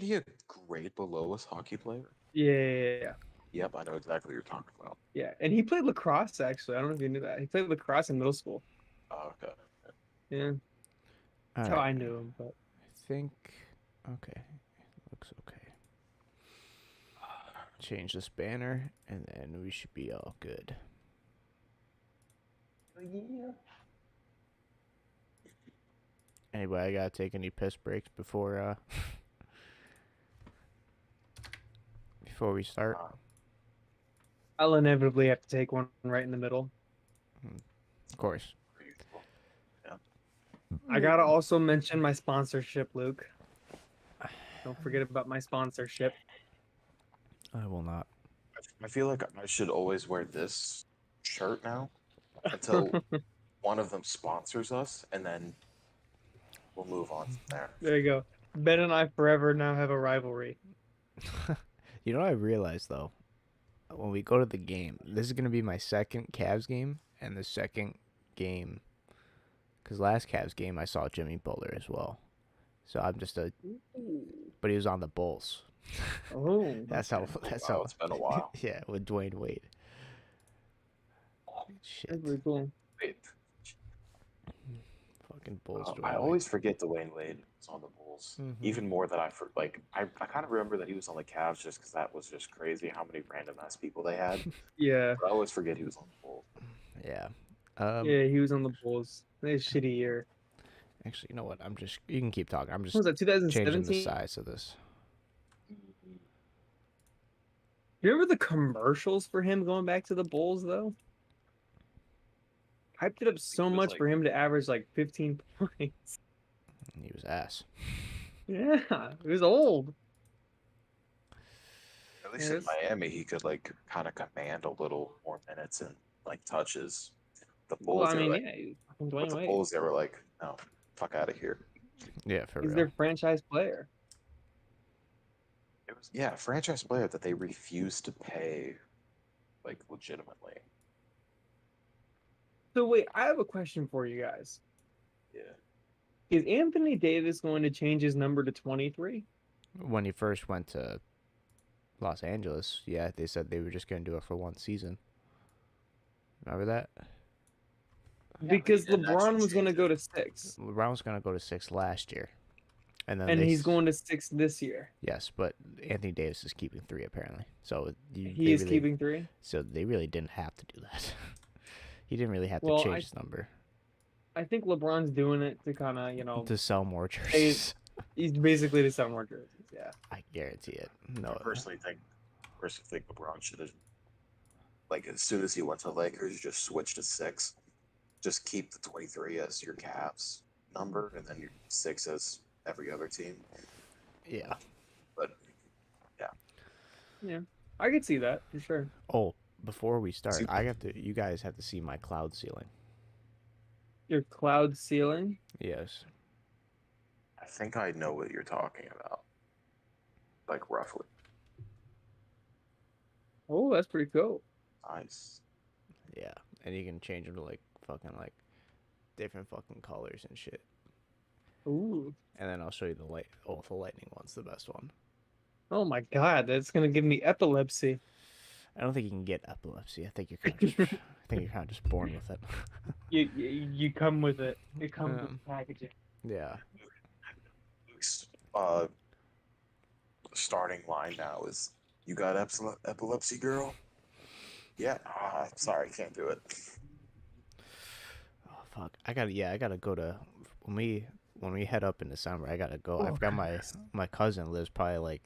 he a grade below us hockey player? Yeah. Yep, I know exactly what you're talking about. Yeah. And he played lacrosse, actually. I don't know if you knew that. He played lacrosse in middle school. Oh, okay. Yeah. All That's how right. I knew him. But I think. Okay. Looks okay. Change this banner, and then we should be all good. yeah. Anyway, I gotta take any piss breaks before before we start. Uh, I'll inevitably have to take one right in the middle. Of course. usual. Yeah. I gotta also mention my sponsorship, Luke. Don't forget about my sponsorship. I will not. I feel like I should always wear this shirt now until one of them sponsors us, and then we'll move on from there. There you go. Ben and I forever now have a rivalry. You know what I realized though? When we go to the game, this is gonna be my second Cavs game and the second game, because last Cavs game I saw Jimmy Butler as well. So I'm just a, but he was on the Bulls. Oh, That's Okay. how. That's Wow, how. it's been a while. Yeah, with Dwayne Wade. Shit, that's pretty cool. Wait, fucking Bulls. I Dwayne Wade. always forget Dwayne Wade was on the Bulls. Mhm. Even more than I kind of remember that he was on the Cavs just because that was just crazy how many random ass people they had. Yeah. But I always forget he was on the Bulls. Yeah. Yeah, he was on the Bulls. They had a shitty year. Actually, you know what? I'm just. You can keep talking. I'm What just was that, changing the 2017? size of this. You remember the commercials for him going back to the Bulls, though? Hyped it up so was much like- for him to average like 15 points. He was ass. Yeah, it was old. At least in Miami, he could like kind of command a little more minutes and like touches. The Well, Bulls, I they were mean, like, yeah, he's fucking with Dwayne the Wade. Bulls, they were like, no, fuck out of here. Yeah, for He's real. their franchise player. It was franchise player that they refused to pay, like legitimately. So wait, I have a question for you guys. Yeah. Is Anthony Davis going to change his number to 23? When he first went to Los Angeles, yeah, they said they were just gonna do it for one season. Remember that? Because he didn't LeBron actually was going to change go it. to 6, LeBron was gonna go to 6 last year, and then and they he's going to 6 this year. Yes, but Anthony Davis is keeping 3 apparently. So He is keeping 3. So they really didn't have to do that. He didn't really have Well, to change his number I think LeBron's doing it to kind of, you know, to sell more jerseys. he's basically to sell more jerseys. Yeah. I guarantee it. No, I personally think LeBron should have, like, as soon as he went to Lakers, just switch to 6. Just keep the 23 as your Cavs number, and then your 6 as every other team. yeah. But Yeah. I could see that for sure. Oh, before we start, See- you guys have to see my cloud ceiling. Your cloud ceiling. Yes. I think I know what you're talking about, like roughly. Oh, that's pretty cool. Nice. Yeah, and you can change them to like fucking like different fucking colors and shit. Ooh. And then I'll show you the light. Oh, the lightning one's the best one. Oh my God, that's gonna give me epilepsy. I don't think you can get epilepsy. I think you're kind of just, I think you're kind of just born with it. You come with it. It comes with packaging. Yeah. Luke's starting line now is, "You got epilepsy, girl?" Yeah. Sorry, can't do it. Oh fuck. I gotta go to when we head up in December. I gotta go. I Oh, forgot my cousin lives probably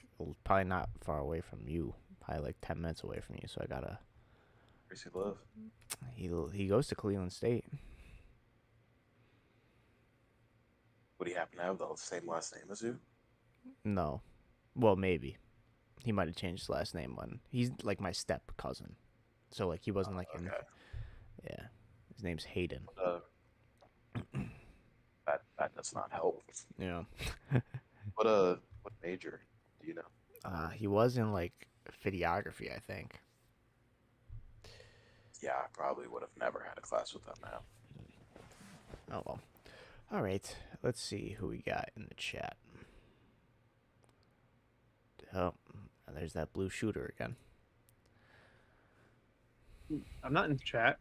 not far away from you. Probably like 10 minutes away from you. So I gotta. Where's he live? He goes to Cleveland State. Would he happen to have the same last name as you? No. Well, maybe. He might have changed his last name when he's like my step cousin. So like he wasn't like in. Okay. Yeah. His name's Hayden. That does not help. You know. What major do you know? He was in like videography, I think. Yeah, I probably would have never had a class with that now. Oh well. All right. Let's see who we got in the chat. Oh, there's that blue shooter again. I'm not in the chat.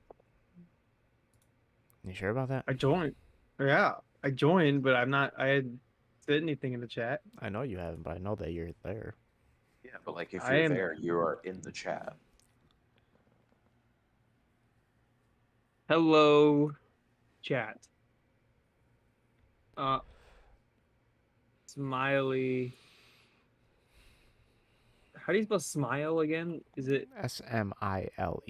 You sure about that? I joined. Yeah, I joined, but I'm not. I had said anything in the chat. I know you haven't, but I know that you're there. Yeah, but like if I you're am. there, you are in the chat. Hello, chat. Uh, Smiley. How do you spell smile again? Is it? Smile.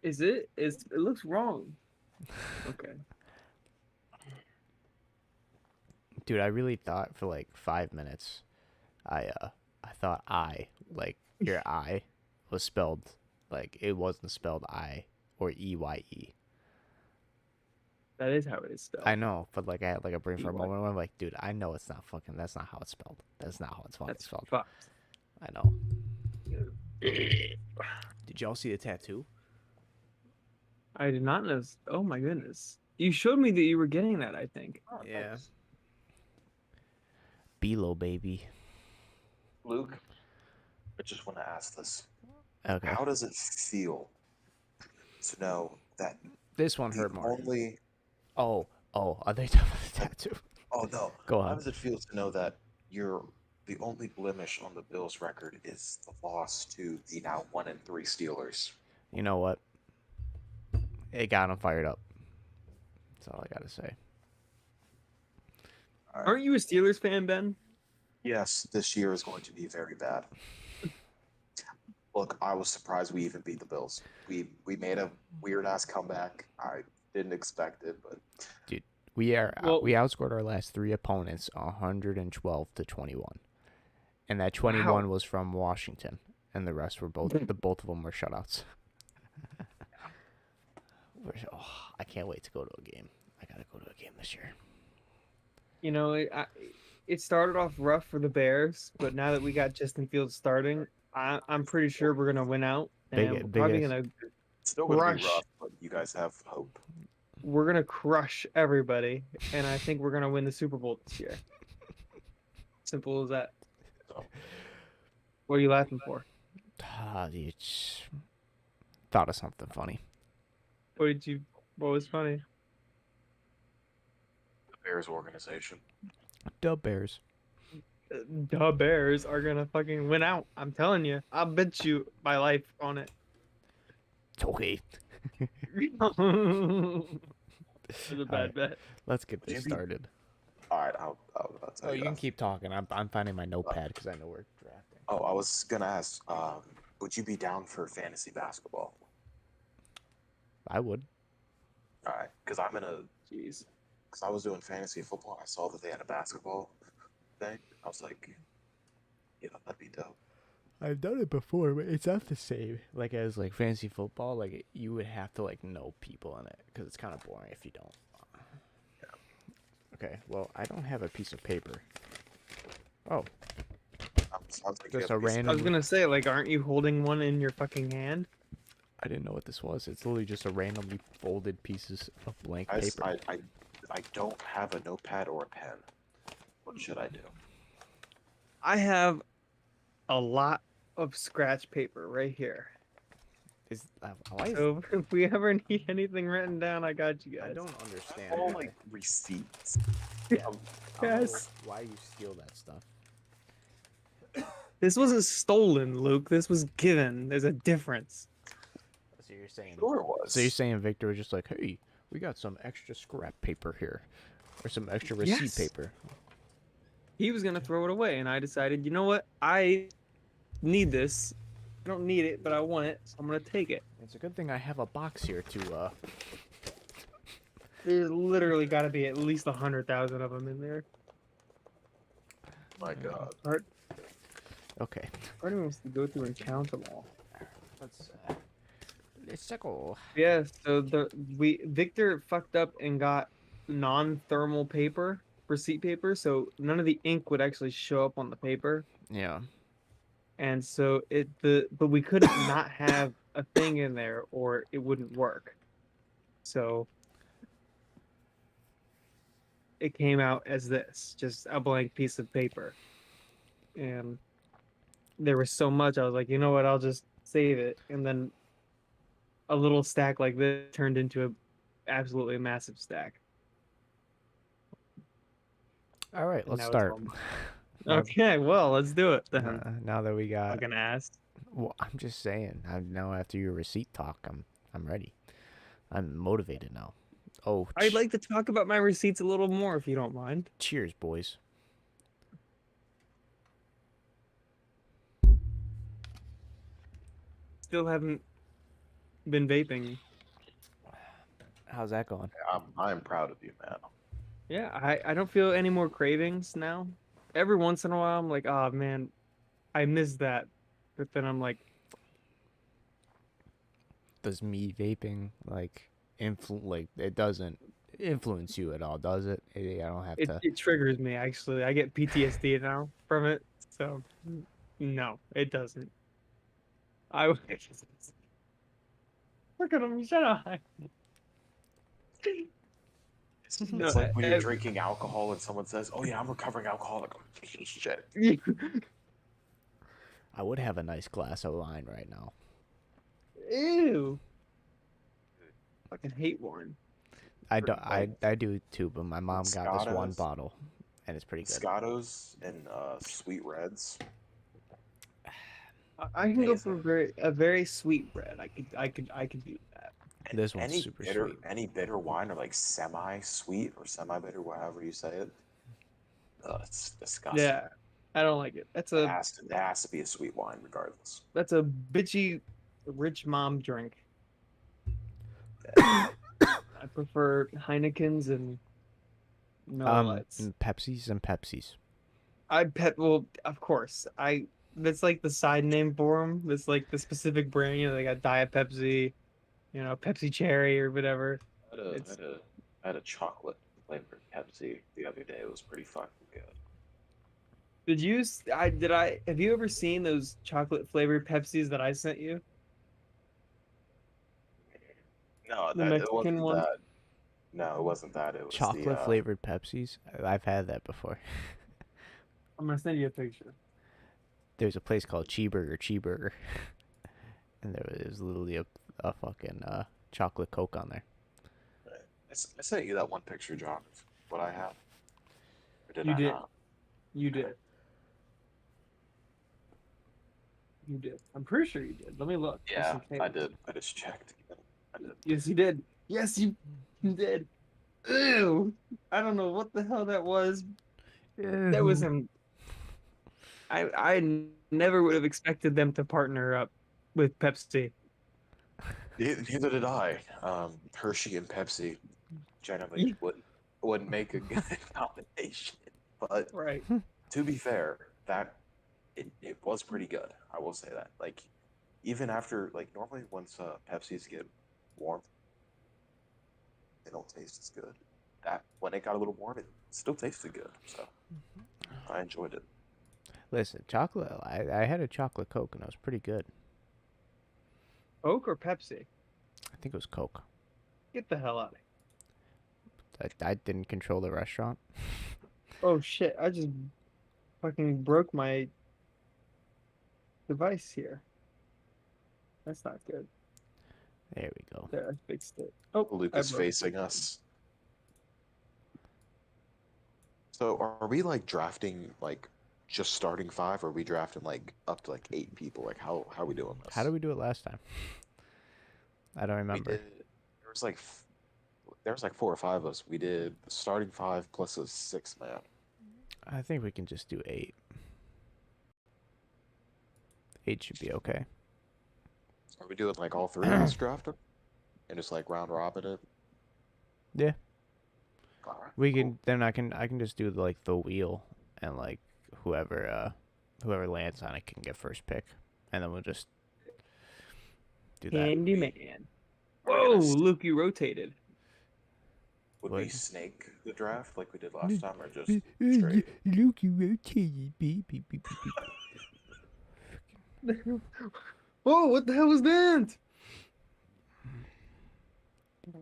Is it? It looks wrong. Okay. Dude, I really thought for like 5 minutes, I thought like your I was spelled like it wasn't spelled I or EYE. That is how it is spelled. I know, but like I had like a brain for a EYE. moment where I'm like, dude, I know it's not fucking. That's not how it's spelled. That's not how it's fucking That's spelled. fucked. I know. Did y'all see the tattoo? I did not know. Oh my goodness. You showed me that you were getting that, I think. Oh, Yeah. nice. Below baby. Luke, I just want to ask this. Okay. How does it feel to know that This one the hurt more. only... Oh, are they talking about the tattoo? Oh, no. Go How on. does it feel to know that the only blemish on the Bills' record is the loss to the now 1-3 Steelers? You know what? It got them fired up. That's all I gotta say. All right. Aren't you a Steelers fan, Ben? Yes, this year is going to be very bad. Look, I was surprised we even beat the Bills. We made a weird ass comeback. I didn't expect it, but We Well- we outscored our last 3 opponents 112-21, and that 21 was from Washington, and the rest were both of them were shutouts. I can't wait to go to a game. I gotta go to a game this year. You know, it started off rough for the Bears, but now that we got Justin Fields starting, I'm pretty sure we're gonna win out, and we're probably gonna it's still going to be Rush. rough. But you guys have hope. crush everybody, and I think we're gonna win the Super Bowl this year. Simple as that. So, What are you laughing for? You thought of something funny. What was funny? the Bears organization. The Bears. The Bears are gonna fucking win out. I'm telling you. I'll bet you my life on it. It's okay. That's a bad bet. Let's get this Maybe- started. All right, I'll tell Oh, you. you can keep talking. I'm finding my notepad because I know we're drafting. Oh, I was gonna ask. Would you be down for fantasy basketball? I would. All right, because I'm in a. Jeez. Because I was doing fantasy football. I saw that they had a basketball thing. I was like, that'd be dope. I've done it before, but it's not the same. Like as like fantasy football, like you would have to like know people in it because it's kind of boring if you don't. Okay, well I don't have a piece of paper. Oh, Sounds like Just you have a piece of- random- I was gonna say, like, aren't you holding one in your fucking hand? I didn't know what this was. It's literally just a randomly folded pieces of blank Guys, paper. I don't have a notepad or a pen. What should I do? I have a lot of scratch paper right here. Why is, So if we ever need anything written down, I got you I guys. don't understand. All why- like receipts. I don't know Yes. why you steal that stuff. This wasn't stolen, Luke. This was given. There's a difference. So you're saying? Sure it was. So you're saying Victor was just like, hey, we got some extra scrap paper here, or some extra receipt Yes. paper. He was gonna throw it away, and I decided, you know what? I need this. I don't need it, but I want it, so I'm gonna take it. It's a good thing I have a box here to. There's literally got to be at least 100,000 of them in there. My God. Okay. Part of me wants to go through and count them all. Let's go. Yeah, so Victor fucked up and got non-thermal paper, receipt paper, so none of the ink would actually show up on the paper, Yeah. and so but we couldn't not have a thing in there or it wouldn't work. So it came out as this, just a blank piece of paper, and there was so much. I was like, you know what? I'll just save it. And then a little stack like this turned into a absolutely massive stack. All right, And let's now it's start. all mine. Now, Okay, well, let's do it then. now that we got, Fucking ass. well, I'm just saying. Now after your receipt talk, I'm ready. I'm motivated now. Oh, I'd like to talk about my receipts a little more if you don't mind. cheers, boys. Still haven't been vaping. How's that going? I'm proud of you, man. Yeah, I don't feel any more cravings now. Every once in a while, I'm like, oh man, I miss that. But then I'm like, Does me vaping like it doesn't influence you at all, does it? I don't have to. it triggers me actually. I get PTSD now from it. So no, it doesn't. I look at him, shut up. It's No, like when you're drinking alcohol and someone says, "Oh yeah, I'm recovering alcoholic." Shit. I would have a nice glass of wine right now. Ew. Fucking hate wine. I do too, but my mom got this one Moscato's. bottle, and it's pretty good. Moscatos and sweet reds. I can go for a very sweet red. I could do that. This one's Any super bitter, sweet. Any bitter wine or like semi-sweet or semi-bitter, however you say it. It's disgusting. Yeah, I don't like it. It has to be a sweet wine regardless. That's a bitchy rich mom drink. I prefer Heinekens and Miller Lights. And Pepsis. Well, of course. That's like the side name for them. That's like the specific brand. You know, they got Diet Pepsi, you know, Pepsi Cherry or whatever. I had a chocolate flavored Pepsi the other day. It was pretty fucking good. Have you ever seen those chocolate flavored Pepsis that I sent you? No, The it Mexican wasn't one? that. No, it wasn't that. It was Chocolate flavored Pepsis. I've had that before. I'm gonna send you a picture. There's a place called Cheeburger, and there was literally a fucking chocolate Coke on there. I sent you that one picture, John. Of what I have. Or did You I did. not? You did. You did. I'm pretty sure you did. Let me look. Yeah, I did. I just checked. I did. Yes, you did. Yes, you did. Ew. I don't know what the hell that was. That was him. I never would have expected them to partner up with Pepsi. Neither did I. Hershey and Pepsi generally wouldn't make a good combination. But Right. to be fair, it was pretty good. I will say that. Like, even after, like, normally once Pepsis get warm, they don't taste as good. That when it got a little warm, it still tasted good. So I enjoyed it. Listen, chocolate. I had a chocolate Coke and it was pretty good. Coke or Pepsi? I think it was Coke. Get the hell out of here. I didn't control the restaurant. Oh shit, I just fucking broke my device here. That's not good. There we go. There, I fixed it. Oh, Luca's facing us. So are we like drafting like just starting 5, or are we drafting like up to like 8 people? Like how are we doing this? How did we do it last time? I don't remember. There was like 4 or 5 of us. We did the starting 5 plus a 6 man. I think we can just do 8. 8 should be okay. Are we doing like all 3 of us drafting? And just like round robin it? Yeah. Alright, We cool. can then I can just do like the wheel, and like whoever lands on it can get first pick, and then we'll just do that. Candyman. Are we Whoa, gonna Luke, you rotated. Would What? we snake the draft like we did last time, or just straight? Look, you rotated, baby. Whoa, what the hell was that?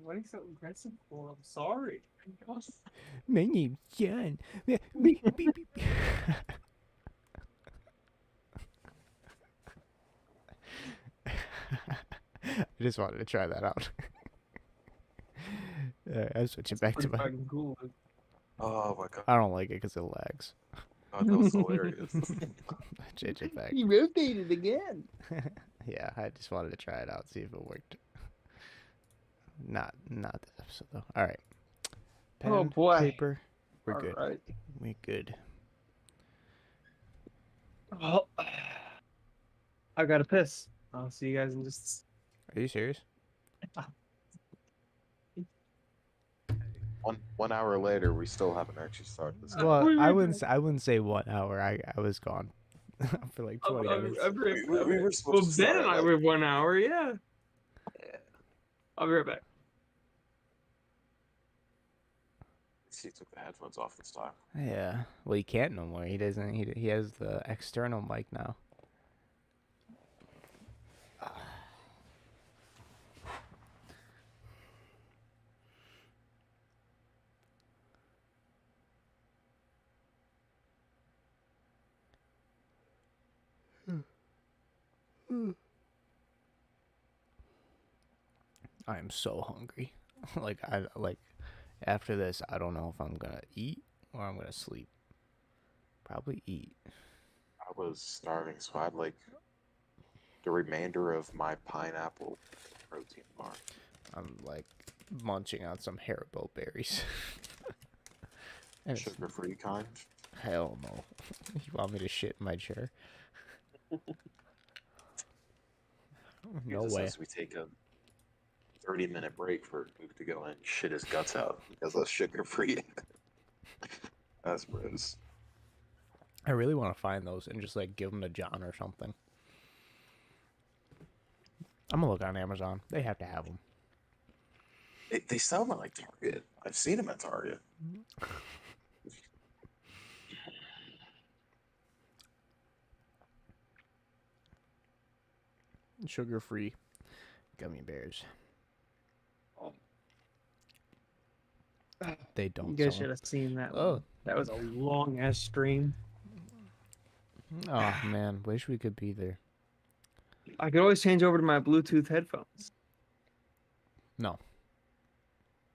Why are you so aggressive for? I'm sorry. My name's John. I just wanted to try that out. I'm switching back to my. Fucking cool. Oh my god. I don't like it because it lags. Oh, that was hilarious. Change it back. He rotated again. Yeah, I just wanted to try it out, see if it worked. Not this episode though. All right. Pen, Oh, boy. paper. We're All good. right. We're good. Oh, I gotta piss. I'll see you guys in just. Are you serious? 1 hour later, we still haven't actually started this. Well, I wouldn't say 1 hour. I was gone for like 20 minutes. We were supposed Well, to start Ben and at, I like- were 1 hour. Yeah. I'll be right back. He took the headphones off this time. Yeah. Well, he can't no more. He doesn't. He has the external mic now. I am so hungry. like after this, I don't know if I'm gonna eat or I'm gonna sleep. Probably eat. I was starving, so I had like the remainder of my pineapple protein bar. I'm like munching on some Haribo berries. And it's- Sugar-free kind. hell no. You want me to shit in my chair? No This way. is we take a 30-minute break for Luke to go and shit his guts out because of sugar-free aspirins. I really want to find those and just like give them to John or something. I'm gonna look on Amazon. They have to have them. They sell them at like Target. I've seen them at Target. Sugar-free gummy bears. They don't. You guys sell should have seen that. Oh. One. That was a long ass stream. 'em. Oh man, wish we could be there. I could always change over to my Bluetooth headphones. No.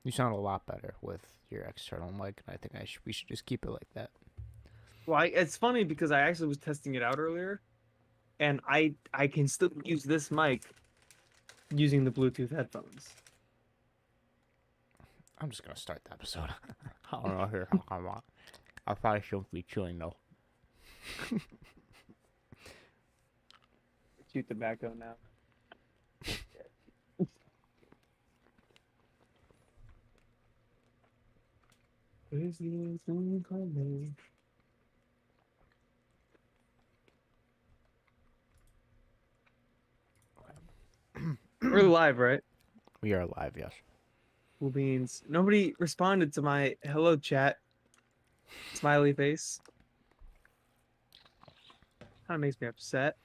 You sound a lot better with your external mic, and I think we should just keep it like that. Well, it's funny because I actually was testing it out earlier, and I can still use this mic using the Bluetooth headphones. I'm just gonna start the episode. I don't know here. I probably shouldn't be chewing though. Shoot tobacco now. Is the thing called me? We're live, right? We are live, yes. Cool beans. Nobody responded to my hello chat. Smiley face. Kind of makes me upset.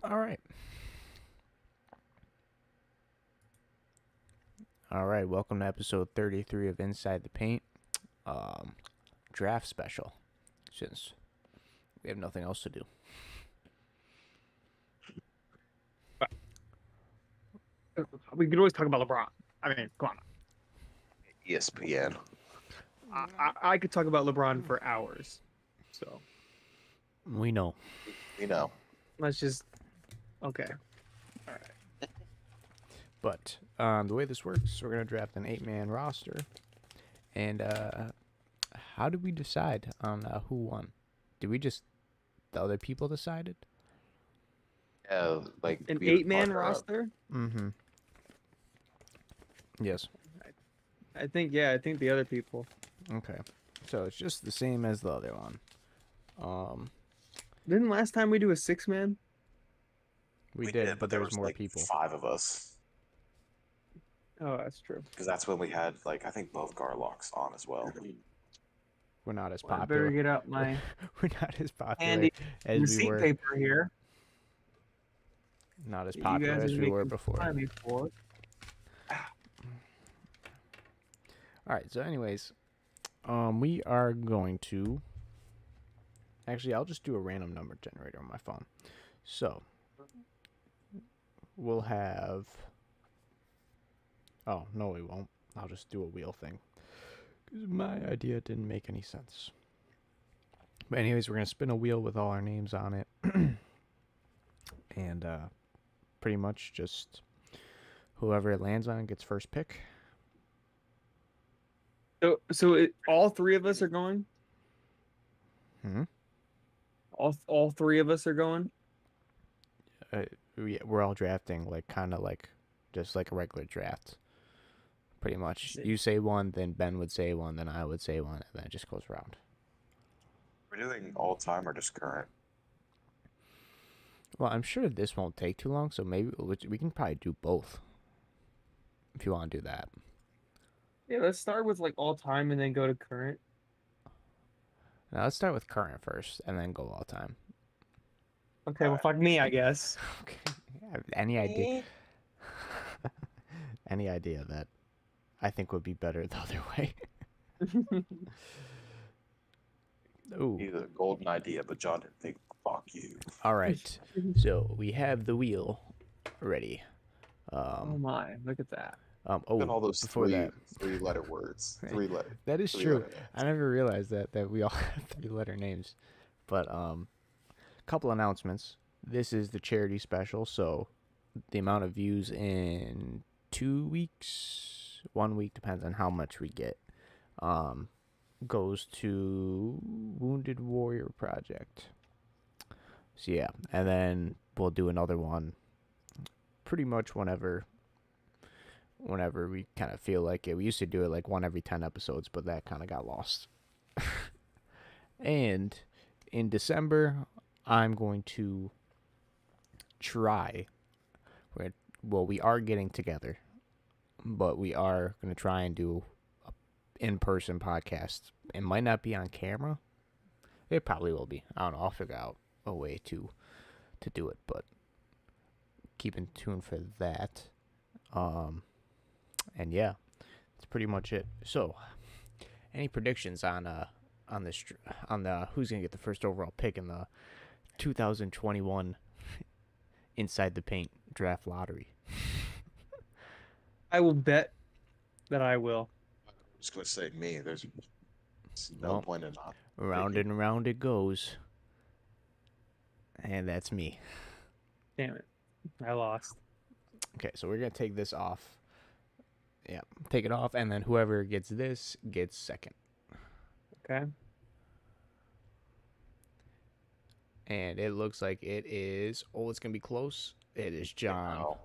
All right. All right. Welcome to episode 33 of Inside the Paint. Draft special. Since we have nothing else to do. We could always talk about LeBron. I mean, come on. ESPN. I could talk about LeBron for hours. So We know. You know. let's just. Okay. All right. But the way this works, we're going to draft an 8-man roster. And how did we decide on who won? Did we just... The other people decided? Yeah, like An we would 8-man partner up. roster? Mm-hmm. Yes. I think the other people. Okay. So it's just the same as the other one. Didn't last time we do a 6-man? We did, but there was more like people. 5 of us. Oh, that's true. Because that's when we had, like, I think both Garlocks on as well. We're not as Well, I popular. better get out my We're not as popular handy as we receipt were. paper here. Not as You popular guys as are we were making before. fun of me for it. All right. So, anyways, we are going to. Actually, I'll just do a random number generator on my phone. So, we'll have. Oh no, we won't. I'll just do a wheel thing because my idea didn't make any sense. But anyways, we're gonna spin a wheel with all our names on it, and pretty much just whoever it lands on gets first pick. So all three of us are going. Hmm. All three of us are going. We're all drafting like kind of like just like a regular draft. Pretty much, you say one, then Ben would say one, then I would say one, and then it just goes around. We're doing all time or just current? Well, I'm sure this won't take too long, so maybe we can probably do both if you want to do that. Yeah, let's start with like all time and then go to current. Now let's start with current first, and then go all time. Okay, well, fuck me, I guess. Okay. Any idea? Any idea that I think would be better the other way? Ooh. Either a golden idea, but John didn't think. Fuck you. All right. So we have the wheel ready. Oh my! Look at that. Look at all those three-letter words. That is true. I never realized that we all have 3-letter names. But couple announcements. This is the charity special, so the amount of views in 2 weeks, 1 week, depends on how much we get, goes to Wounded Warrior Project. So yeah, and then we'll do another one pretty much whenever we kind of feel like it. We used to do it like one every 10 episodes, but that kind of got lost. And in December, I'm going to try. We are getting together, but we are going to try and do an in-person podcast. It might not be on camera. It probably will be. I don't know. I'll figure out a way to do it, but keep in tune for that. And yeah, that's pretty much it. So, any predictions on the who's gonna get the first overall pick in the 2021 Inside the Paint draft lottery? I will bet that I will. I'm just gonna say me. There's no point in not. Round and round it goes, and that's me. Damn it, I lost. Okay, so we're gonna take this off. Yeah, take it off, and then whoever gets this gets second. Okay. And it looks like it is. Oh, it's gonna be close. It is John. Wow.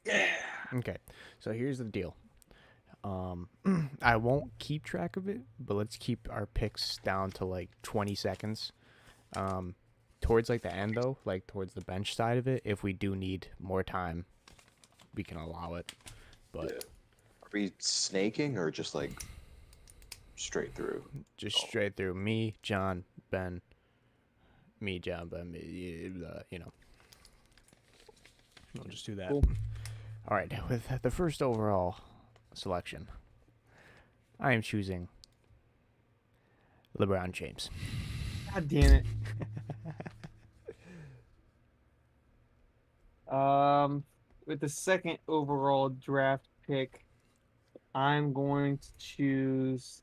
Yeah. Okay, so here's the deal. I won't keep track of it, but let's keep our picks down to like 20 seconds. Towards like the end though, like towards the bench side of it, if we do need more time, we can allow it. But are we snaking or just like straight through? Just straight through. Me, John, Ben. Me, John, Ben. You know. We'll just do that. Cool. All right. With the first overall selection, I am choosing LeBron James. God damn it. With the second overall draft pick, I'm going to choose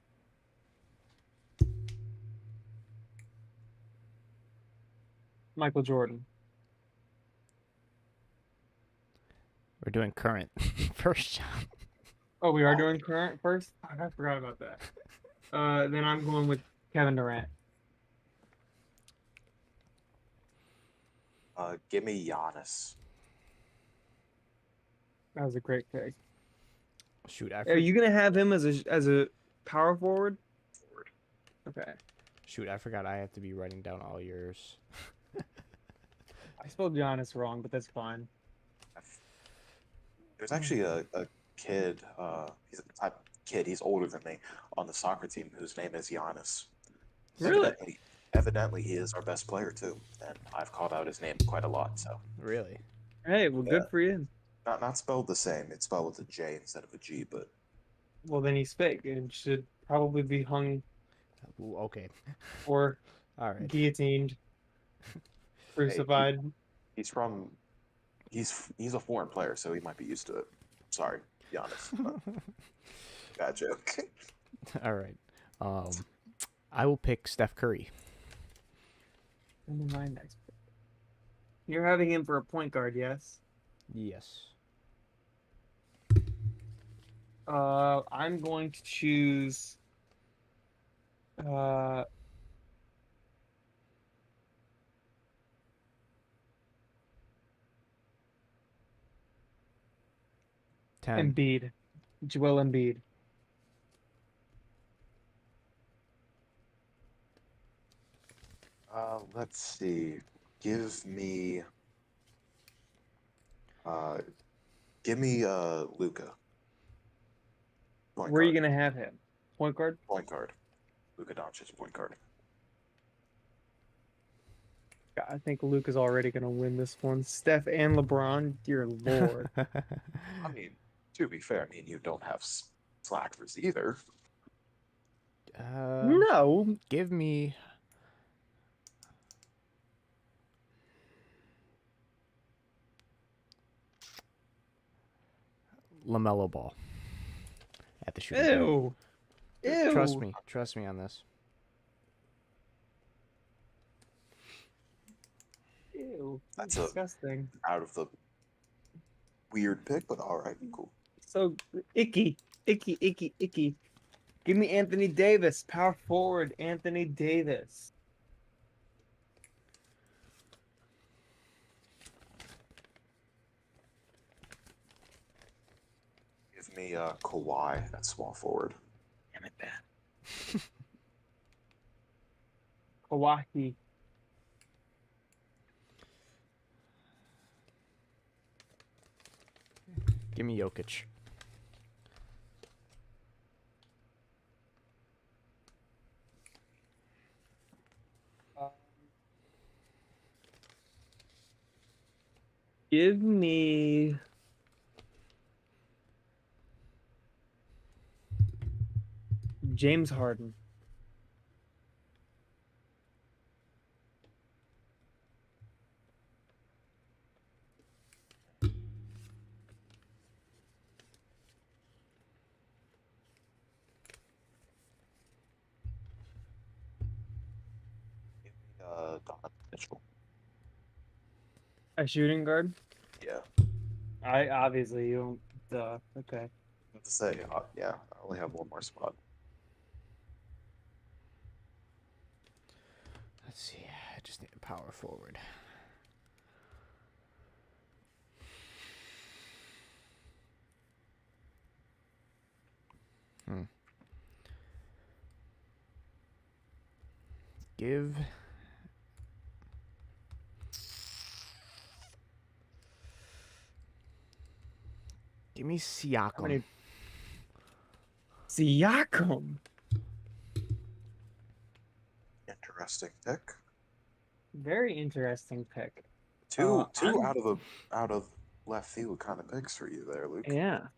Michael Jordan. We're doing current first, John. Oh, we are doing current first? I forgot about that. Then I'm going with Kevin Durant. Give me Giannis. That was a great pick. Shoot, Are you gonna have him as a power forward? Okay. Shoot, I forgot I have to be writing down all yours. I spelled Giannis wrong, but that's fine. There's actually a kid. He's a type of kid. He's older than me on the soccer team whose name is Giannis. Really? Evidently, he is our best player too, and I've called out his name quite a lot. So Really? Hey, well, good for you. not spelled the same. It's spelled with a J instead of a G, but Well, then he's fake and should probably be hung Okay. or All right. guillotined, crucified. He's from. He's a foreign player, so he might be used to it. Sorry, Giannis. Bad joke. All right. I will pick Steph Curry. My next pick. You're having him for a point guard, yes? Yes. I'm going to choose. Embiid, Joel Embiid. Let's see. Give me Luca. Where are you gonna have him? Point guard? Point guard. Luca Doncic, point guard. I think Luke is already gonna win this one. Steph and LeBron, dear lord. I mean, to be fair, I mean you don't have slackers either. No. Give me. LaMelo Ball at the shooting guard. Ew. Ew. Trust me on this. Ew. That's disgusting. Out of the weird pick, but all right, cool. So icky. Give me Anthony Davis, power forward. Anthony Davis. Give me Kawhi at small forward. Damn it, man. Kawhi. Give me Jokic. Give me James Harden. Give me Donovan Mitchell. A shooting guard? Yeah. I obviously you don't. Okay. I have to say, yeah, I only have one more spot. Let's see. I just need a power forward. Give me Siakam. Siakam. Interesting pick. Very interesting pick. Two out of left field kind of picks for you there, Luke. Yeah.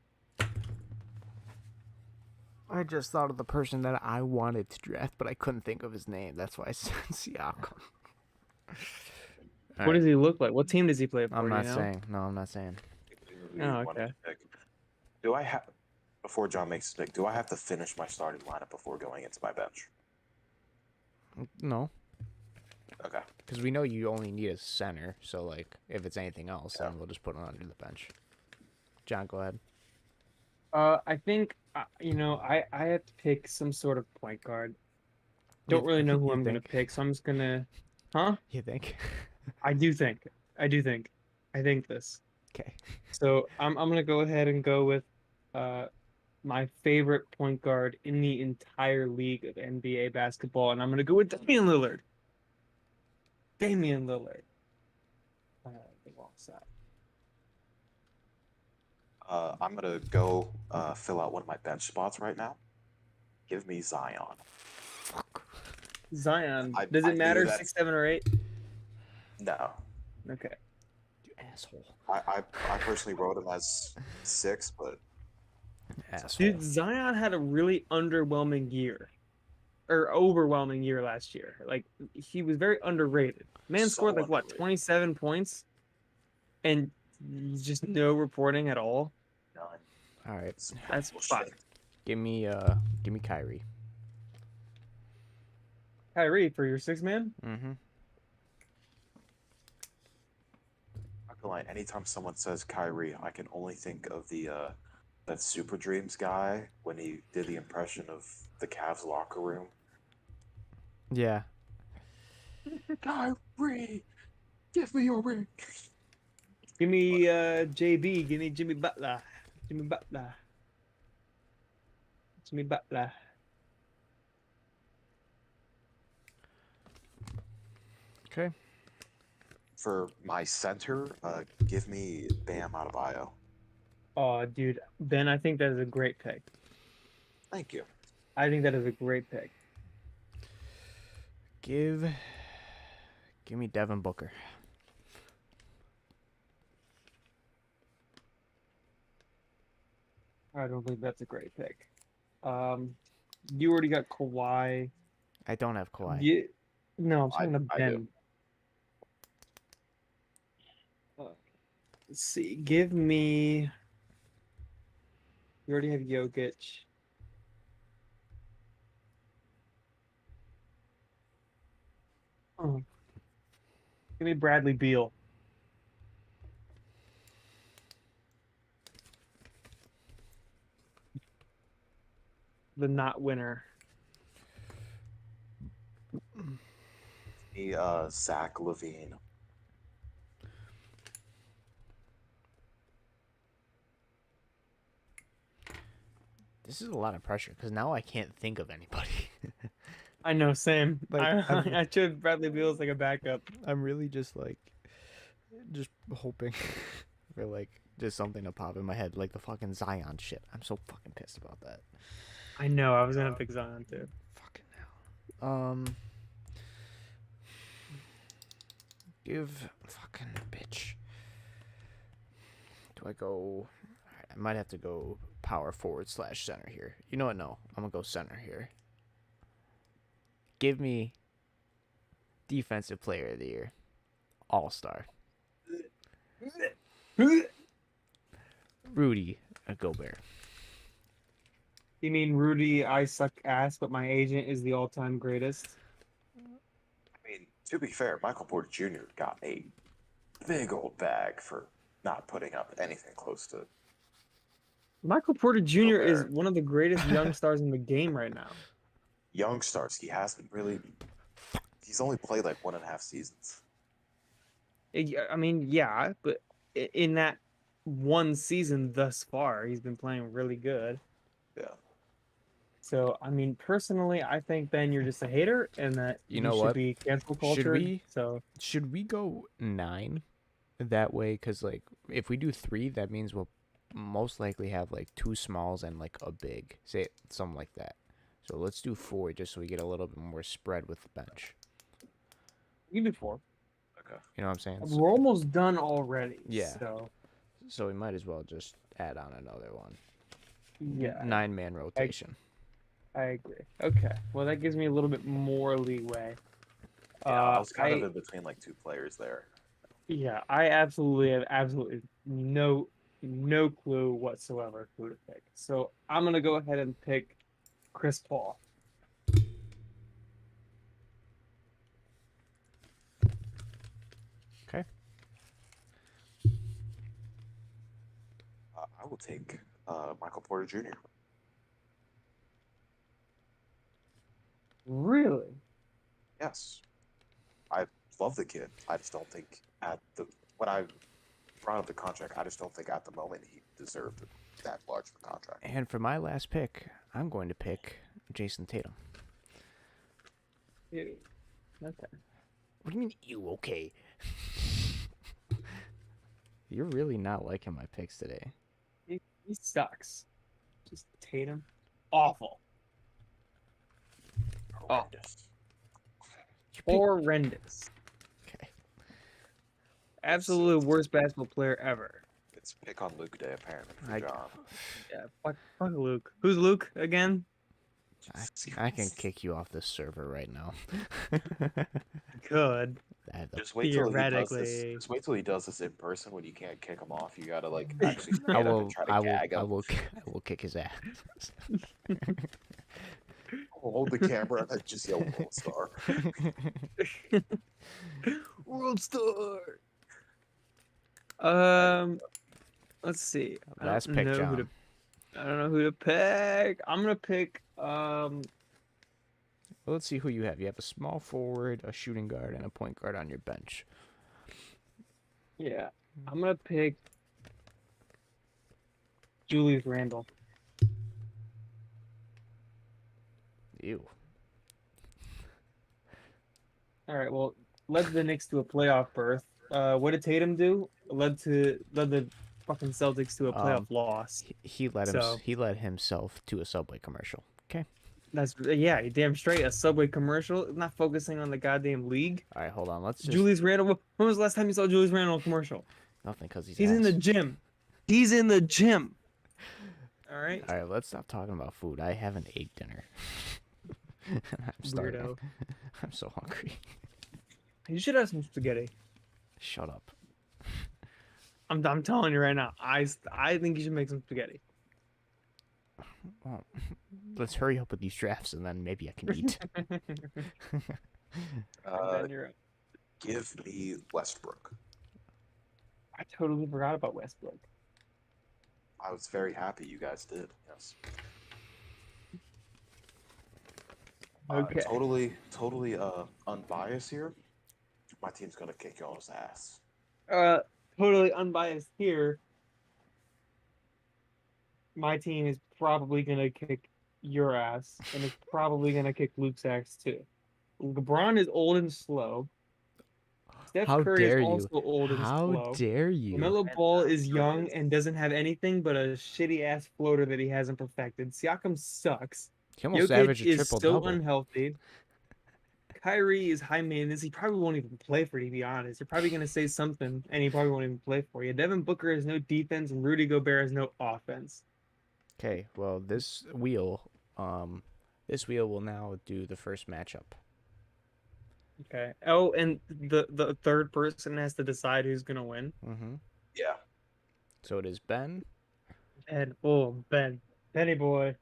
I just thought of the person that I wanted to draft, but I couldn't think of his name. That's why I said Siakam. What does he look like? What team does he play for? I'm not saying. No, I'm not saying. Oh, okay. Do I have, before John makes his pick, do I have to finish my starting lineup before going into my bench? No. Okay. Because we know you only need a center, so like if it's anything else, then we'll just put it under the bench. John, go ahead. I think I have to pick some sort of point guard. Don't really know who I'm gonna pick, so I'm just gonna. Huh? You think? I think this. Okay. So I'm gonna go ahead and go with my favorite point guard in the entire league of NBA basketball, and I'm gonna go with Damian Lillard. Damian Lillard. I'm gonna go fill out one of my bench spots right now. Give me Zion. Fuck. Zion. Does it matter 6, 7, or 8? No. Okay. You asshole. I personally wrote him as 6, but asshole. Dude, Zion had a really underwhelming year. Or overwhelming year last year. Like, he was very underrated. Man scored like, what, 27 points? and just no reporting at all. None. All right. It's That's bullshit. fine. Give me Kyrie. Kyrie for your 6-man. Mm-hmm. Not gonna lie, anytime someone says Kyrie, I can only think of the that Super Dreams guy when he did the impression of the Cavs locker room. Yeah. Kyrie, give me your ring. Give me JB. Give me Jimmy Butler. Jimmy Butler. Jimmy Butler. Okay. For my center, give me Bam Adebayo. Oh, dude. Ben, I think that is a great pick. Thank you. I think that is a great pick. Give me Devin Booker. I don't think that's a great pick. You already got Kawhi. I don't have Kawhi. No, I'm talking about I Ben. do. Let's see. Give me. You already have Jokic. Oh. Give me Bradley Beal. The not winner. Me, Zach Levine. This is a lot of pressure because now I can't think of anybody. I know, same. Like, I chose Bradley Beal as like a backup. I'm really just hoping for just something to pop in my head, like the fucking Zion shit. I'm so fucking pissed about that. I know. I was gonna pick Zion too. Fucking hell. Give fucking bitch. Do I go? I might have to go power forward / center here. You know what? No, I'm gonna go center here. Give me defensive player of the year, all-star. Rudy Gobert. You mean Rudy? I suck ass, but my agent is the all-time greatest. I mean, to be fair, Michael Porter Jr. got a big old bag for not putting up anything close to. Michael Porter Jr. is Gobert. one of the greatest young stars in the game right now. Young stars, he hasn't really. He's only played like 1.5 seasons. I mean, yeah, but in that one season thus far, he's been playing really good. Yeah. So, I mean, personally, I think, Ben, you're just a hater and that You know should what? be cancel culture. Should we go 9 that way? Because if we do 3, that means we'll most likely have 2 smalls and a big, say something like that. So let's do 4 just so we get a little bit more spread with the bench. You can do 4. Okay. You know what I'm saying? We're almost done already. Yeah. So we might as well just add on another one. Yeah. 9-man rotation. I agree. Okay. Well, that gives me a little bit more leeway. Yeah, I was kind of in between 2 players there. Yeah, I have absolutely no clue whatsoever who to pick. So I'm gonna go ahead and pick Chris Paul. Okay. I will take Michael Porter Jr. Really? Yes. I love the kid. I just don't think when I brought up the contract, I just don't think at the moment he deserved that large of a contract. And for my last pick, I'm going to pick Jason Tatum. Ew. Okay. What do you mean, you okay? You're really not liking my picks today. He sucks. Just Tatum. Awful. Horrendous. Horrendous. Okay. Absolute worst basketball player ever. It's pick on Luke Day, apparently, for John. Yeah, fuck Luke. Who's Luke again? I can kick you off this server right now. Good. I have Just wait till he does this. Theoretically. Just wait till he does this in person when you can't kick him off. You gotta like actually stand up and try to gag him. I will kick his ass. Hold the camera and just yell World Star. World Star. Let's see. Last pick, John. I don't know who to pick. I'm gonna pick Well, let's see who you have. You have a small forward, a shooting guard, and a point guard on your bench. yeah. I'm gonna pick Julius Randle. Ew. All right, well, led the Knicks to a playoff berth. What did Tatum do? Led the fucking Celtics to a playoff loss. He led himself to a Subway commercial. Okay. That's yeah, you're damn straight. A Subway commercial, not focusing on the goddamn league. All right, hold on. Let's just Julius Randle. When was the last time you saw Julius Randle in a commercial? nothing because he's in the gym. He's in the gym. All right. All right, let's stop talking about food. I haven't ate dinner. I'm starving. Weirdo. I'm so hungry. You should have some spaghetti. Shut up. I'm telling you right now. I think you should make some spaghetti. Well, let's hurry up with these drafts and then maybe I can eat. Then you're up. Give me Westbrook. I totally forgot about Westbrook. I was very happy you guys did. Yes. Okay. Totally unbiased here. My team's gonna kick y'all's ass. Totally unbiased here. My team is probably gonna kick your ass, and it's probably gonna kick Luke's ass too. LeBron is old and slow. Steph How Curry dare is you? also old and slow. How dare you? LaMelo Ball is young and doesn't have anything but a shitty ass floater that he hasn't perfected. Siakam sucks. He almost Jokic averaged a is triple so double. unhealthy. Kyrie is high maintenance. He probably won't even play for you, to be honest. You're probably going to say something, and he probably won't even play for you. Devin Booker has no defense, and Rudy Gobert has no offense. Okay, well this wheel will now do the first matchup. Okay. Oh, and the third person has to decide who's going to win. Mm-hmm. Yeah. So it is Ben. And Benny boy.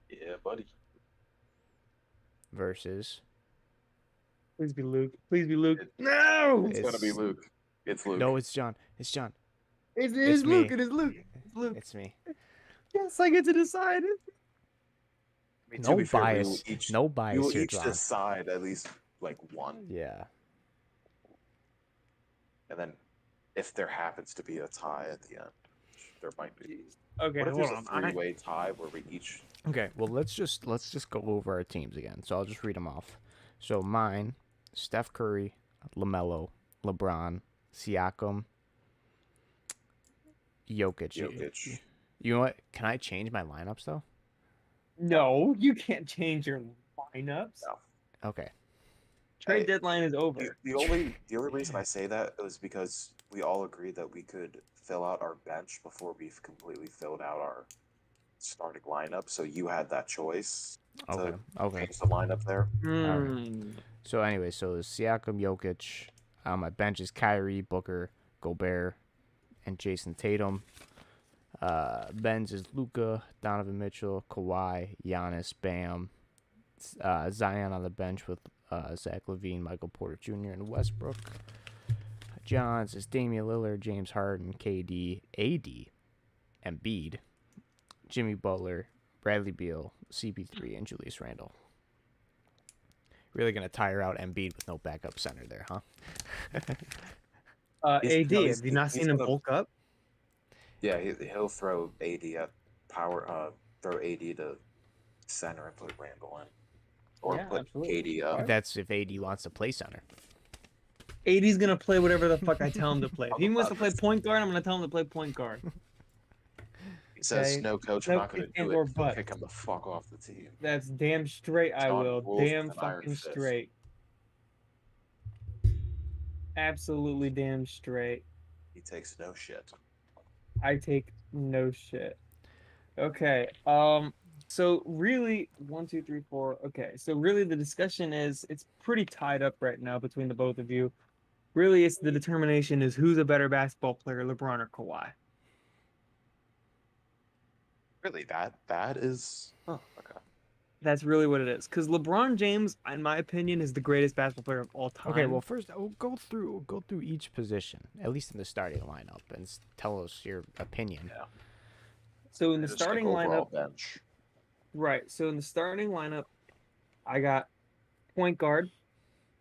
Yeah, buddy. Versus. Please be Luke. Please be Luke. No! It's gonna be Luke. It's Luke. No, it's John. It's John. It's me. Luke. It is Luke. It's Luke. It's me. Yes, I get to decide it. I mean, to No be fair, bias. No you bias will here, each John. decide at least like one, Yeah. and then if there happens to be a tie at the end, there might be. Okay, What if hold there's on. a three-way tie where we each? Okay, well let's just go over our teams again. So I'll just read them off. So mine, Steph Curry, LaMelo, LeBron, Siakam, Jokic. You know what? Can I change my lineups though? No, you can't change your lineups. No. Okay. Trade deadline is over. The only reason I say that was because we all agreed that we could fill out our bench before we've completely filled out our starting lineup. So you had that choice. Okay. Okay. Change the lineup there. So anyway, so it's Siakam, Jokic. My bench is Kyrie, Booker, Gobert, and Jason Tatum. Ben's is Luca, Donovan Mitchell, Kawhi, Giannis, Bam. Zion on the bench with Zach LaVine, Michael Porter Jr., and Westbrook. John's is Damian Lillard, James Harden, KD, AD, Embiid, Jimmy Butler, Bradley Beal, CP3, and Julius Randle. Really gonna tire out Embiid with no backup center there, huh? AD, have you not seen him bulk up? Yeah, he'll throw AD at power. Throw AD to center and put Randle in, or Yeah, put absolutely. KD up. That's if AD wants to play center. AD's gonna play whatever the fuck I tell him to play. If he wants to play point guard, I'm gonna tell him to play point guard. He says, Okay. "No, coach, No I'm not going to ifs, do ands, it. or He'll buts. kick him the fuck off the team." That's damn straight. I John will. Wolf Damn with an iron fucking fist. straight. Absolutely damn straight. He takes no shit. I take no shit. Okay. So really, 1, 2, 3, 4. Okay, so really the discussion is it's pretty tied up right now between the both of you. Really, it's the determination is who's a better basketball player, LeBron or Kawhi. Really, that is. Oh, okay. That's really what it is. Because LeBron James, in my opinion, is the greatest basketball player of all time. Okay, well, first we'll go through each position, at least in the starting lineup, and tell us your opinion. Yeah. So in the Just starting like overall lineup, bench. right? So in the starting lineup, I got point guard,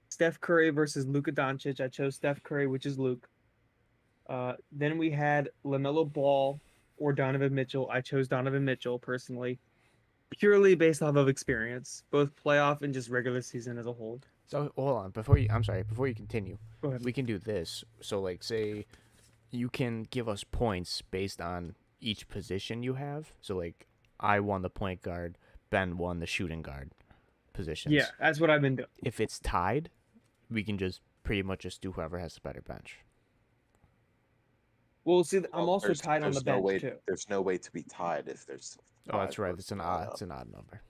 Steph Curry versus Luca Doncic. I chose Steph Curry, which is Luke. Then we had LaMelo Ball or Donovan Mitchell. I chose Donovan Mitchell personally, purely based off of experience, both playoff and just regular season as a whole. So hold on, before you continue, Go ahead. we can do this. So like, say, you can give us points based on each position you have. So like, I won the point guard, Ben won the shooting guard positions. Yeah, that's what I've been doing. If it's tied, we can just pretty much just do whoever has the better bench. Well, see, I'm Well, also tied on the there's no bench way, too. There's no way to be tied if there's. Oh, that's right. It's an odd. odd number.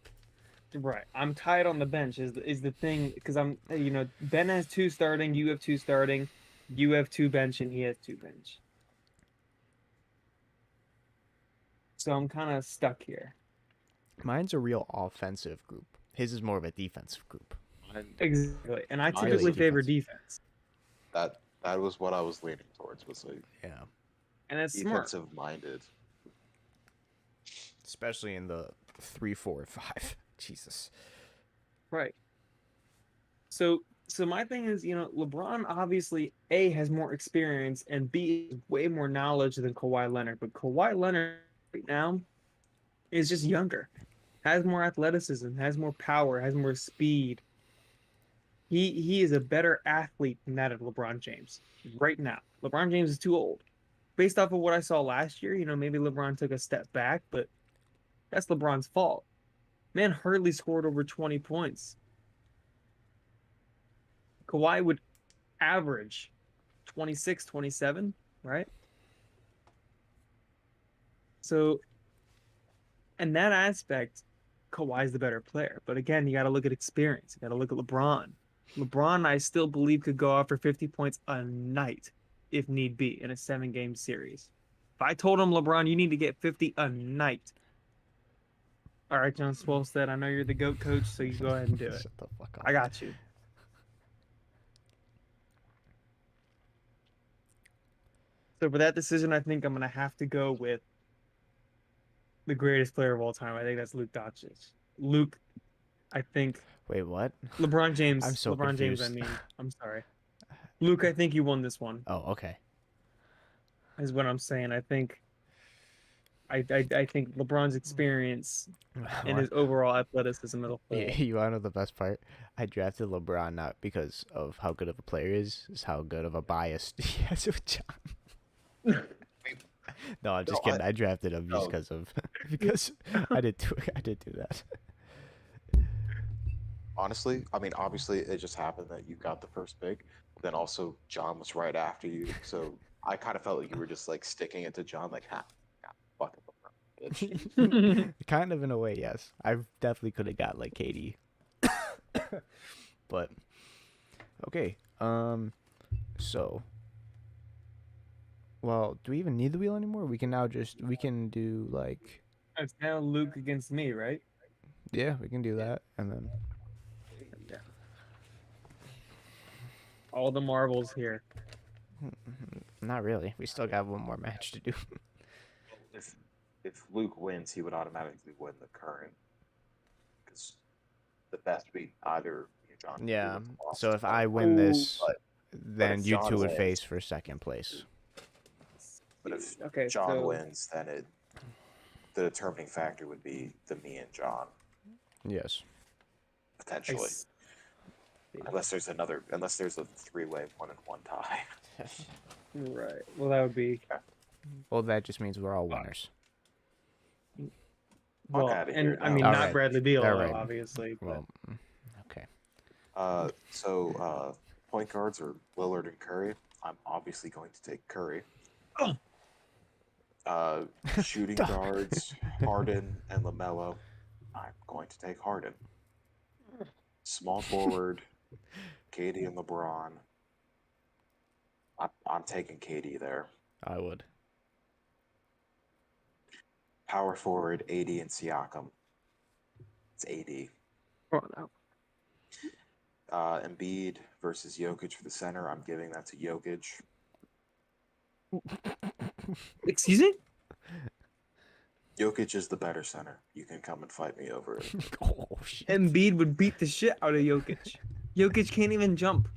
Right, I'm tied on the bench is the thing because I'm Ben has 2 starting, you have 2 starting, you have 2 bench, and he has 2 bench. So I'm kind of stuck here. Mine's a real offensive group. His is more of a defensive group. Exactly, and I Mine is typically favor defense, That was what I was leaning towards. Was like Yeah. and that's smart. defensive minded. Especially in the 3, 4, 5. Jesus. Right. So my thing is, LeBron obviously A has more experience and B has way more knowledge than Kawhi Leonard. But Kawhi Leonard right now is just younger, has more athleticism, has more power, has more speed. He is a better athlete than that of LeBron James right now. LeBron James is too old. Based off of what I saw last year, maybe LeBron took a step back, but that's LeBron's fault. Man hardly scored over 20 points. Kawhi would average 26, 27, right? So, in that aspect, Kawhi's the better player. But again, you got to look at experience. You got to look at LeBron. LeBron, I still believe, could go out for 50 points a night if need be in a 7-game series. If I told him, LeBron, you need to get 50 a night. All right, John Swolstead, I know you're the GOAT coach, so you go ahead and do it. Shut the fuck up. I got you. So for that decision, I think I'm going to have to go with the greatest player of all time. I think that's Luke Doncic. Luke, I think. Wait, what? LeBron James. I'm so LeBron confused. James, I mean. I'm sorry. Luke, I think you won this one, Oh, okay. is what I'm saying. I think LeBron's experience and his overall athleticism as a whole. You want to know the best part? I drafted LeBron not because of how good of a player he is how good of a bias he has with John. No, I'm just kidding. I drafted him just because I did do that. Honestly, I mean, obviously, it just happened that you got the first pick. But then also, John was right after you, so I kind of felt like you were just like sticking it to John, like, fucking bitch. Kind of in a way, yes. I definitely could have got like KD. But okay. So, well, do we even need the wheel anymore? We can do like, It's now Luke against me, right? yeah, we can do that, and then Yeah. All the marbles here. not really. We still got one more match to do. If Luke wins, he would automatically win the current, because the best beat either John. Yeah. So if I win this, but then if you John two would wins- face for second place. But if Okay, John so wins, then the determining factor would be me and John, Yes. potentially. Unless there's a 3-way 1-1 tie. right. Well, that would be Well, that just means we're all winners. well, outta and here I mean now. not Alright. Bradley Beal, Alright. obviously. But Well, okay. So point guards are Lillard and Curry. I'm obviously going to take Curry. Oh. Shooting guards, Harden and LaMelo. going to take Harden. Small forward, KD and LeBron. I'm taking KD there. I would. Power forward, AD and Siakam. It's AD. Oh, no. Embiid versus Jokic for the center. I'm giving that to Jokic. Excuse me? Jokic is the better center. You can come and fight me over it. Oh shit. Embiid would beat the shit out of Jokic. Jokic can't even jump.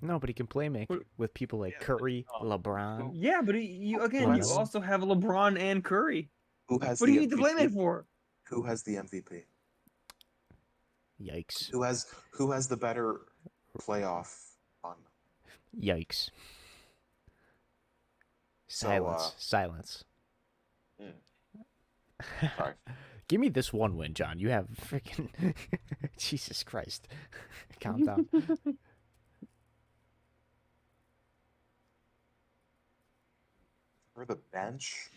No, but he can play make with people like Yeah, Curry, but, LeBron. Yeah, but you Let's- also have LeBron and Curry. Who has What do the you need to MVP? play make for? Who has the MVP? Yikes. Who has the better playoff fun? Yikes. So, Silence. Silence. Sorry. Give me this one win, John. You have freaking Jesus Christ. Calm down. For the bench,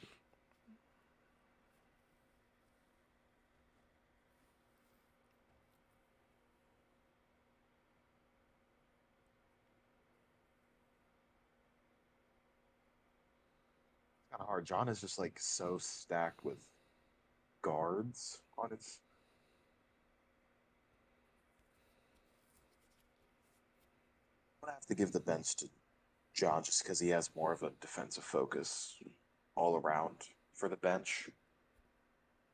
it's kind of hard. John is just like so stacked with guards on his. I'm gonna have to give the bench to John just because he has more of a defensive focus all around for the bench.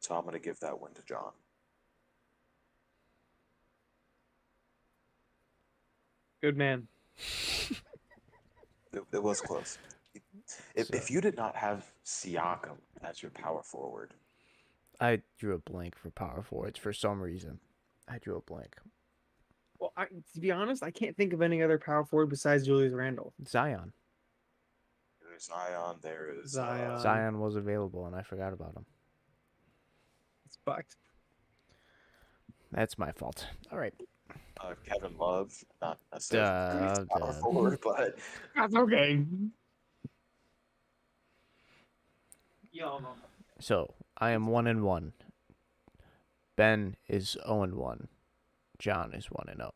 So I'm going to give that win to John. Good man. It was close. If you did not have Siakam as your power forward, I drew a blank for power forwards for some reason. I drew a blank. Well, to be honest, I can't think of any other power forward besides Julius Randle. Zion. there's Zion, there is Zion. Zion was available, and I forgot about him. It's fucked. That's my fault. All right. Kevin Love, not necessarily power forward, but That's okay. Y'all know. So I am 1-1. Ben is 0-1. John is 1-0.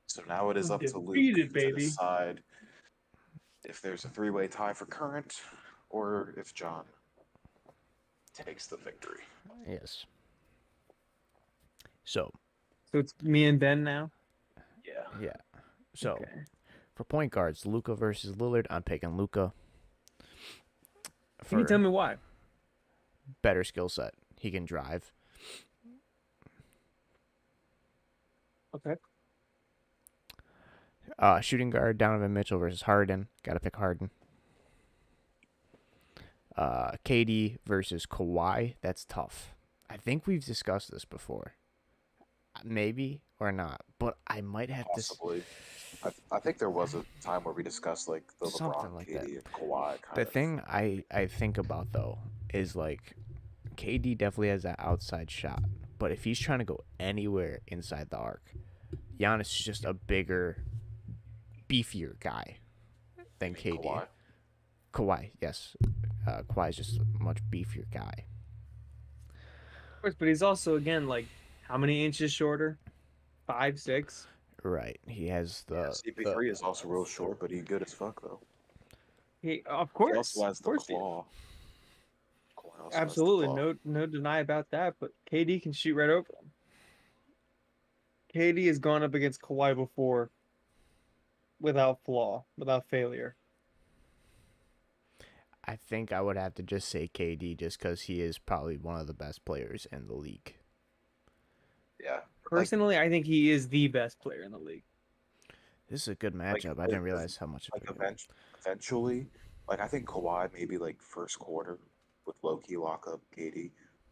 so now it is up to Luke Defeated, to baby. decide if there's a three-way tie for current or if John takes the victory. Yes. So So it's me and Ben now? Yeah. yeah. So Okay. for point guards, Luca versus Lillard. I'm picking Luca. Can you For tell me why? better skill set, he can drive. Okay. Shooting guard, Donovan Mitchell versus Harden. Gotta pick Harden. KD versus Kawhi. That's tough. I think we've discussed this before. Maybe or not, but I might have Possibly. I think there was a time where we discussed like the Something LeBron, like KD, that. and Kawhi kind The of. thing I think about though is like KD definitely has that outside shot, but if he's trying to go anywhere inside the arc, Giannis is just a bigger, beefier guy than KD. Kawhi. Kawhi, yes. Kawhi is just a much beefier guy. Of course, but he's also, again, like, how many inches shorter? 5, 6? Right. He has Yeah, the CP3 is also real short, but he's good as fuck though. Of He course. also has Of the course he is. claw. Kawhi also has the Absolutely. claw. No deny about that, but KD can shoot right over him. KD has gone up against Kawhi before without flaw, without failure. I think I would have to just say KD just because he is probably one of the best players in the league. Yeah. Personally, I think he is the best player in the league. This is a good matchup. I didn't realize how much. Like eventually, like I think Kawhi maybe like first quarter with low key lock up KD.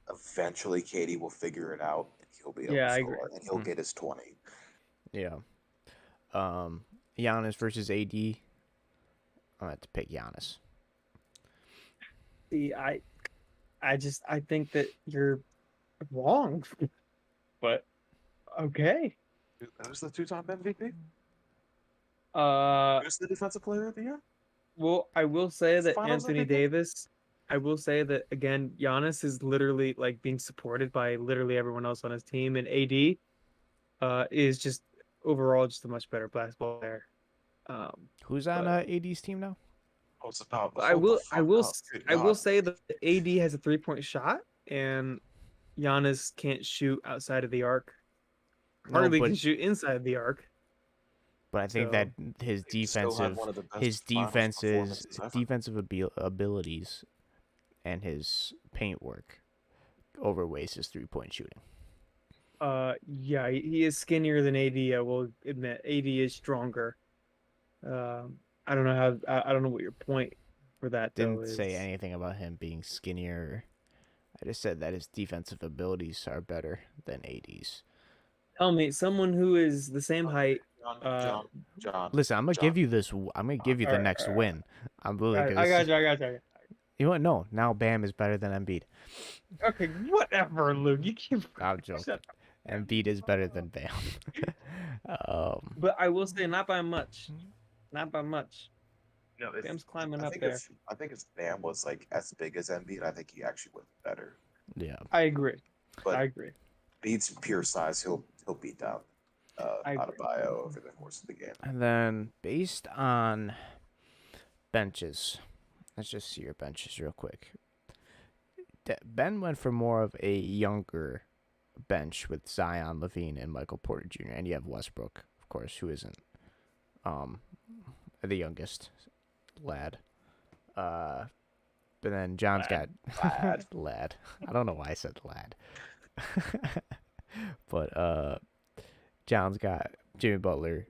Eventually, KD will figure it out and he'll be able Yeah, to I score agree. and he'll get his 20. Yeah. Giannis versus AD. I'm gonna have to pick Giannis. See, I think that you're wrong. But okay. Who's the two-time MVP? Uh, Who's the defensive player of the year? well, I will say that Finals Anthony MVP? Davis I will say that again, Giannis is literally like being supported by literally everyone else on his team, and AD is just overall just a much better basketball player. Who's on But AD's team now? Hold about I hold the will I fuck will up. Good I will God. say that AD has a 3-point shot, and Giannis can't shoot outside of the arc. No, Hardly but can shoot inside the arc. I think that So his He still had defensive one of the his best finals performances ever. defensive abilities and his paint work overweighs his 3-point shooting. yeah, he is skinnier than AD, I will admit. AD is stronger. I don't know I don't know what your point for that though Didn't say is. anything about him being skinnier. I just said that his defensive abilities are better than AD's. Tell me, someone who is the same height. John, Uh, John, John, Listen, I'm gonna John. give you this. I'm gonna give you all the right, next all right, win. I'm all like right. I this. got you. I got you. You know what? No, now Bam is better than Embiid. Okay, whatever, Luke. You keep. I'm joking. Shut Embiid is better than Bam. But I will say, not by much. Not by much. No, Bam's climbing up there. I think if Bam was like as big as Embiid, I think he actually would be better. yeah. I agree. But I agree. Embiid's pure size, he'll beat down I agree. Adebayo over the course of the game. And then based on benches, let's just see your benches real quick. Ben went for more of a younger bench with Zion, Levine, and Michael Porter Jr. And you have Westbrook, of course, who isn't the youngest lad. But then John's Lad. got lad. I don't know why I said lad. But John's got Jimmy Butler,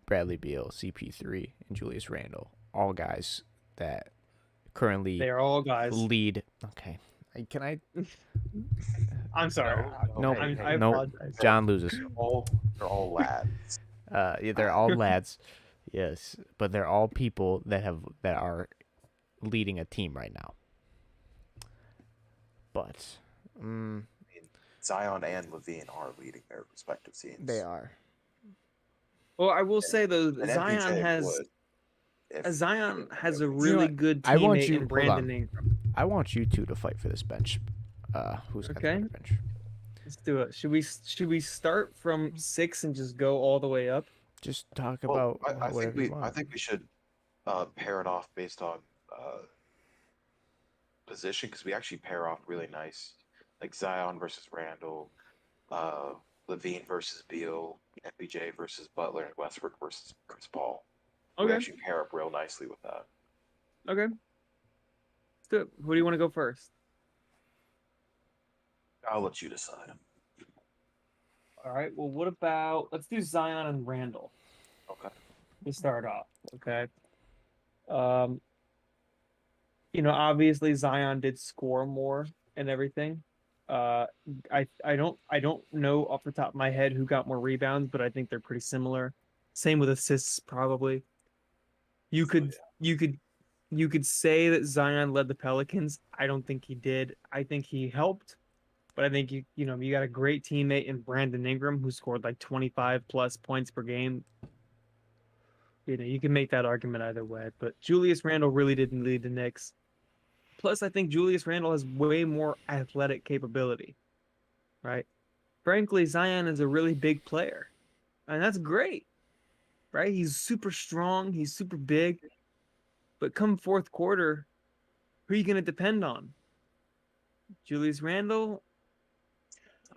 Bradley Beal, CP3, and Julius Randle. All guys that currently They are all guys. lead. Okay. Can I? I'm sorry. No, I no. apologize. John loses. They're all lads. Yeah, they're all lads. Yes, but they're all people that are leading a team right now. But Zion and Levine are leading their respective teams. they are. Well, I will say though, And Zion MPJ has would, if Zion given the has a ability. really know what? good I want teammate you- in hold Brandon on. Ingram. I want you two to fight for this bench. Who's got the Okay. better bench? Let's do it. Should we start from 6 and just go all the way up? Just talk Well, about whatever you want. I think we should pair it off based on position because we actually pair off really nice, like Zion versus Randall, Levine versus Beal, MPJ versus Butler, and Westbrook versus Chris Paul. We Okay. actually pair up real nicely with that. Okay. Let's do it. Who do you want to go first? I'll let you decide. All right. Well, what about let's do Zion and Randall Okay. to start off. Okay. Obviously Zion did score more and everything. I don't know off the top of my head who got more rebounds, but I think they're pretty similar. Same with assists, probably. You could say that Zion led the Pelicans. I don't think he did. I think he helped, but I think you got a great teammate in Brandon Ingram who scored like 25 plus points per game. You can make that argument either way, but Julius Randle really didn't lead the Knicks. Plus, I think Julius Randle has way more athletic capability, right? Frankly, Zion is a really big player, and that's great, right? He's super strong, he's super big, but come fourth quarter, who are you going to depend on? Julius Randle,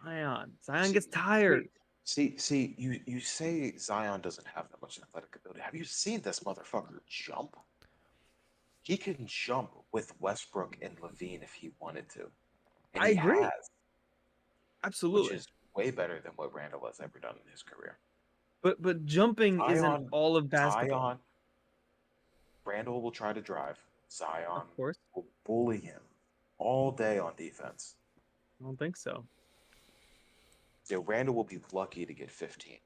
Zion. Zion gets tired. See, you say Zion doesn't have that much athletic ability. Have you seen this motherfucker jump? He can jump with Westbrook and Levine if he wanted to. And I he agree. has, Absolutely. which is way better than what Randall has ever done in his career. But jumping Zion- isn't all of basketball. Zion, Randall will try to drive. Zion Of course. will bully him all day on defense. I don't think so. So Randall will be lucky to get 15.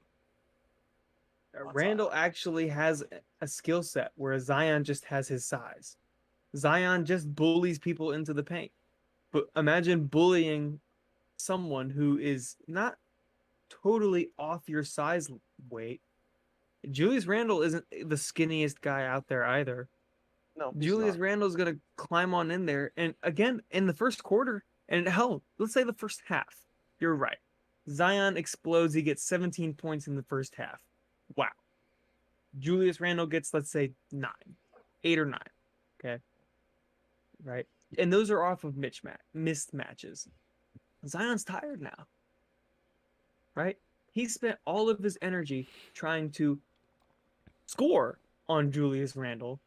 Randall actually has a skill set where Zion just has his size. Zion just bullies people into the paint. But imagine bullying someone who is not totally off your size weight. Julius Randle isn't the skinniest guy out there either. No, he's Julius not. Randle's gonna climb on in there, and again in the first quarter, and hell, let's say the first half. You're right. Zion explodes. He gets 17 points in the first half. Wow. Julius Randle gets, let's say, 8 or 9. Okay. Right. And those are off of missed matches. Zion's tired now. Right. He spent all of his energy trying to score on Julius Randle,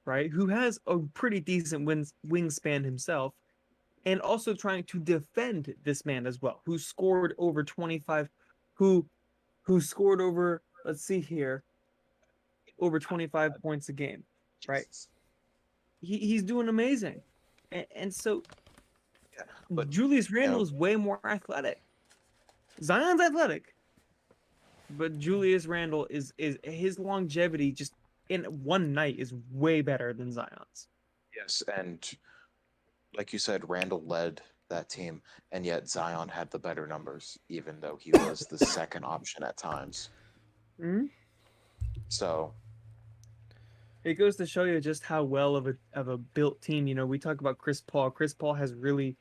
right? Who has a pretty decent wingspan himself, and also trying to defend this man as well, who scored over 25, who scored over, let's see here, over 25 points a game, right? Jesus. He's doing amazing. And so Yeah, but Julius Randle know- is way more athletic. Zion's athletic, but Julius Randle is his longevity just in one night is way better than Zion's. yes, and like you said, Randall led that team, and yet Zion had the better numbers, even though he was the second option at times. Mhm. So It goes to show you just how well of a built team. You know, we talk about Chris Paul. Chris Paul has really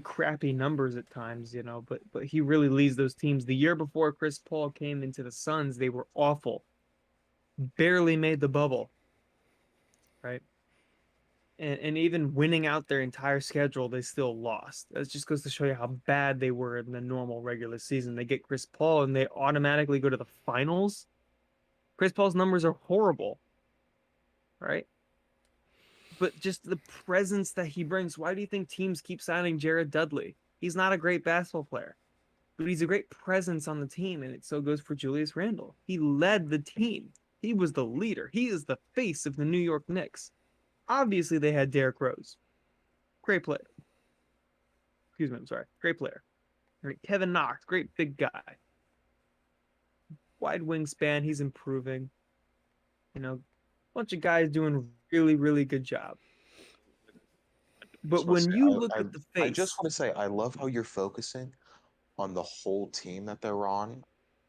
crappy numbers at times, you know, but he really leads those teams. The year before Chris Paul came into the Suns, they were awful. Barely made the bubble. Right? And even winning out their entire schedule, they still lost. That just goes to show you how bad they were in the normal regular season. They get Chris Paul and they automatically go to the finals. Chris Paul's numbers are horrible. Right? But just the presence that he brings. Why do you think teams keep signing Jared Dudley? He's not a great basketball player, but he's a great presence on the team, and it so goes for Julius Randle. He led the team. He was the leader. He is the face of the New York Knicks. Obviously, they had Derrick Rose. Great player. Excuse me, I'm sorry. Great player. Kevin Knox, great big guy. Wide wingspan, he's improving. You know, bunch of guys doing really good job. But when you look at the face, I just want to say, I love how you're focusing on the whole team that they're on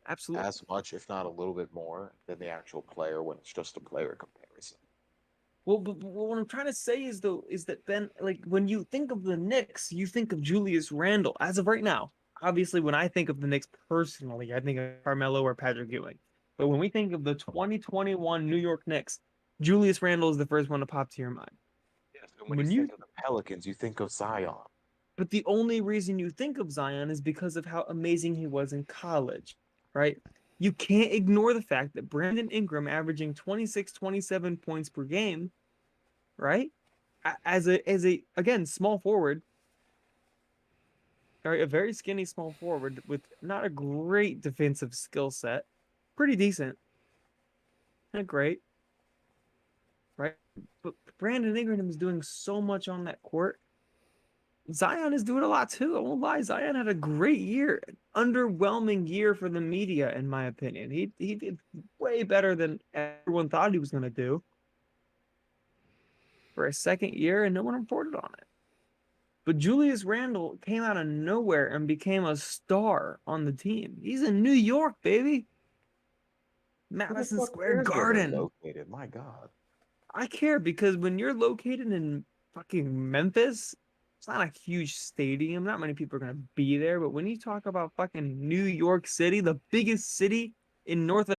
absolutely. as much, if not a little bit more, than the actual player when it's just a player comparison. Well, but what I'm trying to say is that Ben, like when you think of the Knicks, you think of Julius Randle as of right now. Obviously, when I think of the Knicks personally, I think of Carmelo or Patrick Ewing. But when we think of the 2021 New York Knicks, Julius Randle is the first one to pop to your mind. Yes, and when you think of the Pelicans, you think of Zion. But the only reason you think of Zion is because of how amazing he was in college, right? You can't ignore the fact that Brandon Ingram averaging 26, 27 points per game, right? As a again, small forward, right? A very skinny small forward with not a great defensive skill set. Pretty decent. Not great. Right? But Brandon Ingram is doing so much on that court. Zion is doing a lot too. I won't lie. Zion had a great year, an underwhelming year for the media, in my opinion. He did way better than everyone thought he was going to do for a second year, and no one reported on it. But Julius Randle came out of nowhere and became a star on the team. He's in New York, baby. Madison Square Garden. Located? My God. I care because when you're located in fucking Memphis, it's not a huge stadium. Not many people are going to be there. But when you talk about fucking New York City, the biggest city in North